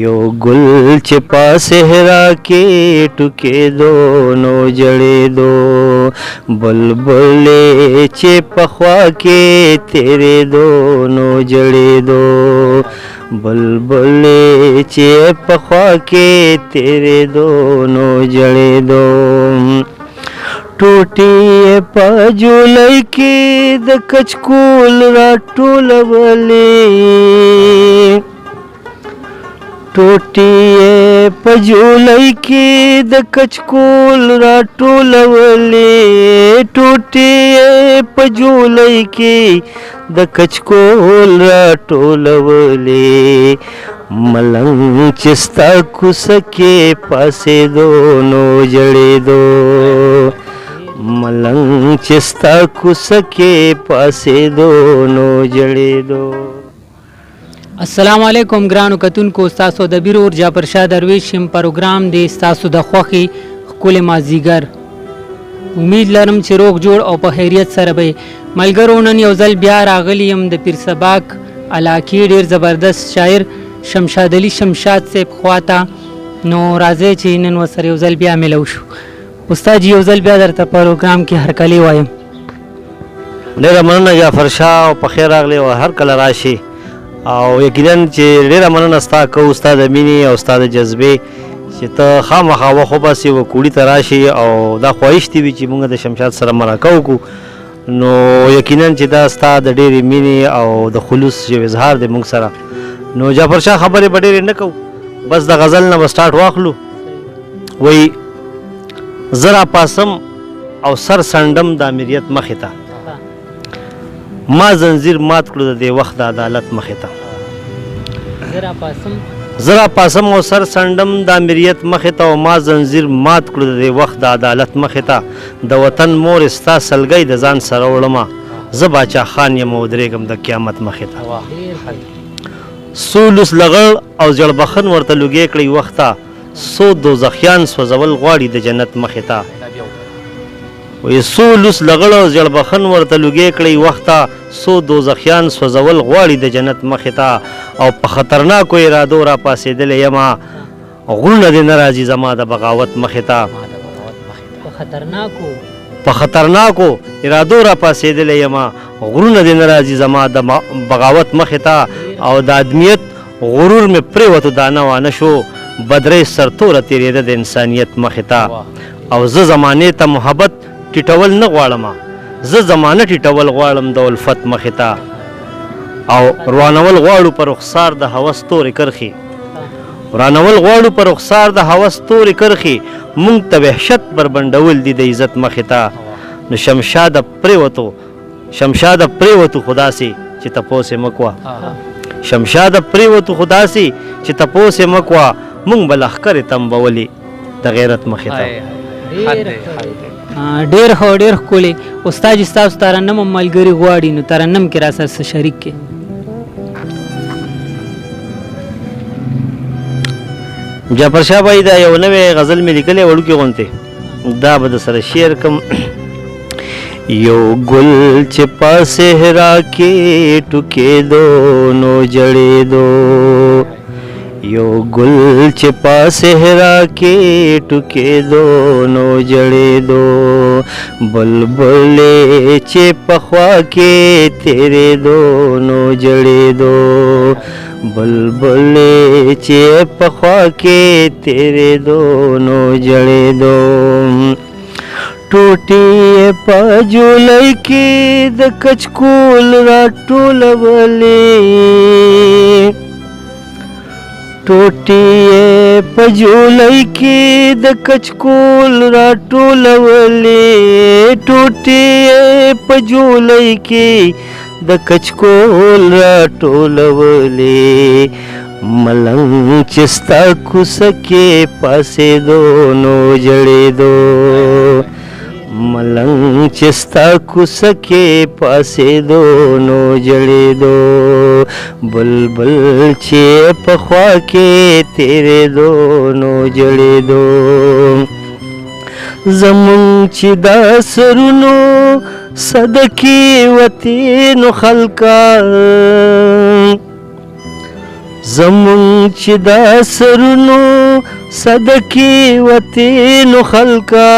यो गुल چې په صحرا کې ټوکې دو نو جړېدو بلبلې چې په خوا کې تیرې دو نو جړېدو بلبلې چې په خوا کې تیرې دو نو جړېدو ټوټې په جولای کې د کچکول راټولولې ټوټې په جولای کې د کچکول راټولولې ټوټې په جولای کې د کچکول راټولولې ملنګ چې ستا کوڅه کې پاسېدو نو جړېدو ملنګ چې ستا کوڅه کې پاسېدو نو جړېدو. السلام علیکم ګرانو کتونکو، ستاسو د بیر ورجا پرشاد درویش یم پروګرام دی ستاسو د خوښې ښکلې مازدیګر. امید لرم چې روغ جوړ او په خیریت سره به ملګرو نن یو ځل بیا راغلی یم د پیر سباک علاقې ډېر زبردست شاعر شمشاد علي شمشاد صاحب خواته. نو راځئ چې نن ورسره یو ځل بیا ملو شو. استاد جي یو ځل بیا درته پروګرام کې هرکلی وایم. ډېره مننه جعفر شاه او په خیر راغلی او هر کله راشي او یقینا چې ډېره مننه ستا کوو ستا د مینې او ستا د جذبې چې ته خامخا وخت وباسې و کوړي ته راشي او دا خواهش دې وي چې موږ د شمشاد سره مرکه وکړو. نو یقینا چې دا ستا د ډېرې مینې او د خلوص یو اظهار دی موږ سره. نو جعفر شاه خبرې به ډېرې نه کوو، بس د غزل نه به سټارټ واخلو. وایي زه راپاسم او سر سنډم د امیریت مخې ته ما زنځیر مات کړو د دې وخت د عدالت مخې ته زه راپاسم او سر سنډم د امیریت مخې ته او ما زنځیر مات کړو د دې وخت د عدالت مخې ته د وطن مور ستا سلګۍ د ځان سره وړمه زه باچا خان یم او درېږم د قیامت مخې ته سولس لغړ او زړبخن ورته لوګې کړی وخت ته سو دوزخیان سوځول غواړي د جنت مخې ته وی سولس لغړ او زړبخن ورته لوګې کړی وخت ته سو دوزخیان سوځول غواړي د جنت مخې ته او په خطرناکو ارادو را پاسېدلی یمه غرونه دې نه راځي زما د بغاوت مخې ته په خطرناکو ارادو را پاسېدلی یمه غرونه دې نه راځي زما د بغاوت مخې ته او د ادمیت غرور مې پرېوتو دانه وانه شو بدرۍ سرتوره تېرېده د انسانیت مخې ته او زه زمانې ته محبت ټیټول نه غواړم زه زمانه ټیټول غواړم د الفت مخې ته او روانول غواړو په رخسار د هوس تورې کرښې روانول غواړو په رخسار د هوس تورې کرښې موږ ته وحشت بربنډول دي د عزت مخې ته نو شمشاده پرېوتو خو داسې چې تپوس یې مه کوه شمشاده پرېوتو خو داسې چې تپوس یې مه کوه موږ به لښکرې تمبولې د غیرت مخې ته. ډېر ښه ډېر ښکلی. استاد جي ستاسو ترنم هم ملګري غواړي نو ترنم کې را سره څه شریک کې. جعفر شاه بھائی دا یو نوې غزل مې لیکلی وړوکې غوندې دا به د سره شعر کم. یو ګل چې په صحرا کې ټوکېدو نو جړېدو یو ګل چې په صحرا کې ټوکېدو نو جړېدو بلبلې چې په خوا کې تېرېدو نو جړېدو بلبلې چې په خوا کې تېرېدو نو جړېدو ټوټې په جولای کې د کچکول راټولولې ټوټې په جولای کې د کچکول راټولولې ټوټې په جولای کې د کچکول راټولولې ملنګ چې ستا کوڅه کې پاسېدو نو جړېدو ملنګ چې ستا کوڅه کې پاسېدو نو جړېدو بلبل چې په خوا کې تېرېدو نو جړېدو زمونږ چې دا سرونو صدقې وتې نو خلکا زمون چې دا سرونو صدقې وتې نو خلکا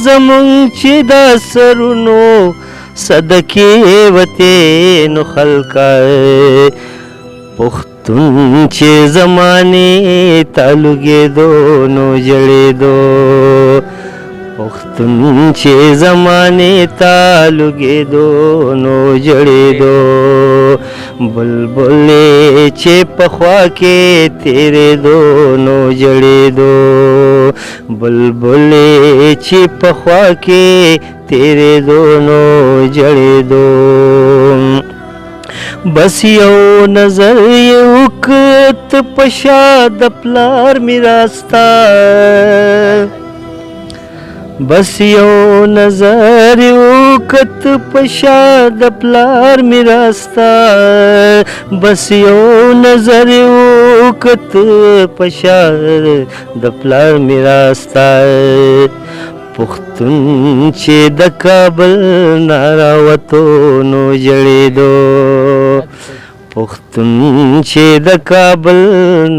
زمون چې دا سرونو صدقې وتې نو خلکا پښتون چې زمانې تعلقېدو نو جړېدو پښتون چې زمانې تعلقېدو نو جړېدو بلبلې چې پخوا کې تېرېدو نو جړېدو بلبلې چې پخوا کې تېرېدو نو جړېدو بس یو نظر یې وکت په شا د پلار میراث ته بس یو نظر وکت په شا د پلار میراث ته بس یو نظر وکت په شا د پلار میراث ته پښتون چې د کابل نه راوتو نو جړېدو پښتون چې د کابل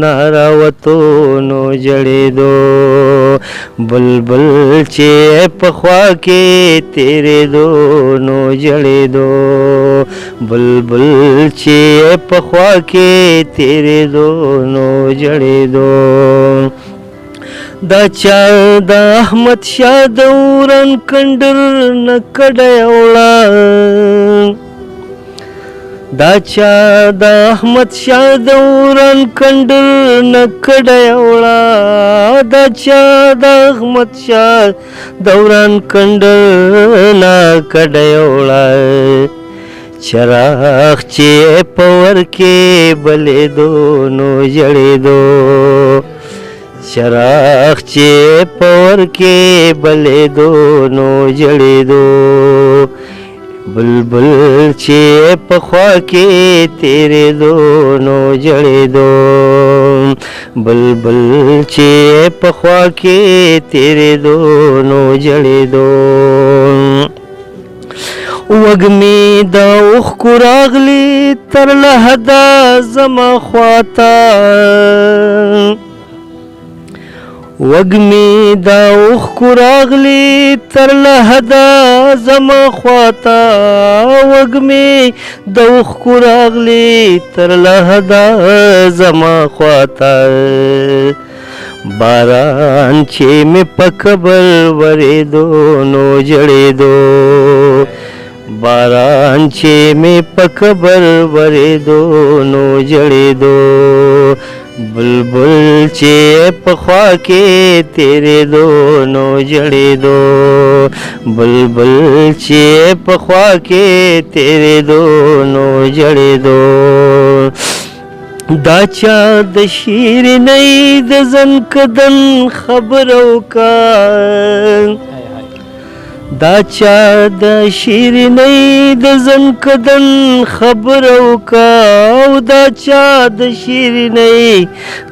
نه راوتو نو جړېدو بلبل چې پخوا کې تېرېدو نو جړېدو بلبل چې پخوا کې تېرېدو نو جړېدو دا چا د احمد شاه د ورن کندر نه کډی وړه دا چا د احمد شاه د ورن کندر نه کډی وړه دا چا د احمد شاه د ورن کندر نه کډی وړه چراغ چې په ور کې بلېدو نو جړېدو چراغ چې په ور کې بلېدو نو جړېدو بلبل چې پخوا کې تېرېدو نو جړېدو بلبل چې پخوا کې تېرېدو نو جړېدو وږمې د اوښکو راغلي تر لحده زما خواته وږمې د اوښکو راغلي تر لحده زما خواته وږمې د اوښکو راغلي تر لحده زما خواته باران چې مې په قبر ورېدو نو جړېدو باران چې مې په قبر ورېدو نو جړېدو بلبل چې پخوا کې تېرېدو نو جړېدو بلبل چې پخوا کې تېرېدو نو جړېدو دا چا د شیرینۍ د زنکدن خبر وکړ دا چا د شیرینۍ د زنکدن خبر وکړ دا چا د شیرینۍ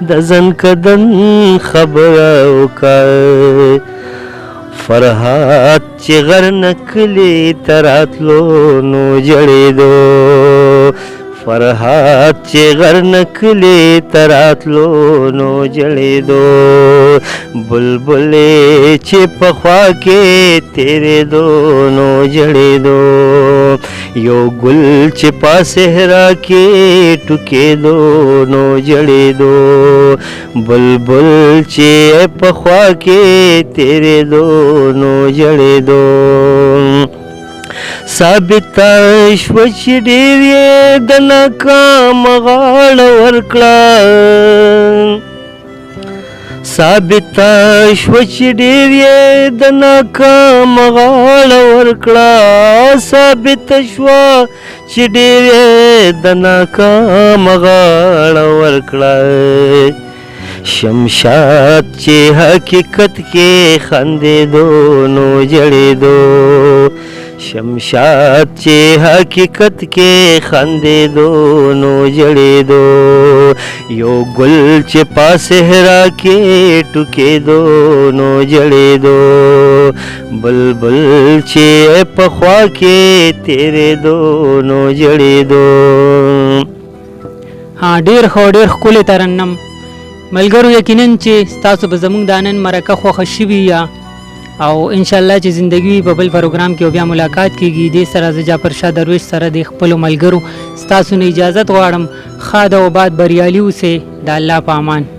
د زنکدن خبر وکړ فرحات چې غر نکلي تراتلو نو جړېدو فرحات چې غر نکلي تراتلو نو جړېدو بلبلې چې پخوا کې تېرېدو نو جړېدو یو ګل چې په صحرا کې ټوکېدو نو جړېدو بلبل چې پخوا کې تېرېدو نو جړېدو ثابته شوه چې ډېر یې د ناکام غاړه ورکړه ثابته شوه چې ډېر یې د ناکام غاړه ورکړه ثابته شوه چې ډېر یې د ناکام غاړه ورکړه شمشاد چې حقیقت کې خندېدو نو جړېدو شمشاد چې حقیقت کې خندېدو نو جړېدو یو ګل چې په صحرا کې ټوکېدو نو جړېدو بلبل چې په خوا کې تېرېدو نو جړېدو ډیر ښه ډیر ښکلی ترنم. ملګرو یقینا چې تاسو به زموږ د نن مرکه خوښه شوي یا او انشاءالله چې زندگی وي په بل پروګرام کې بیا ملاقات کیږي. دې سره زه جعفر شاه درویش سره د خپلو ملګرو ستاسو نه اجازت غواړم. ښاد او آباد بریالي اوسئ. د الله په امان.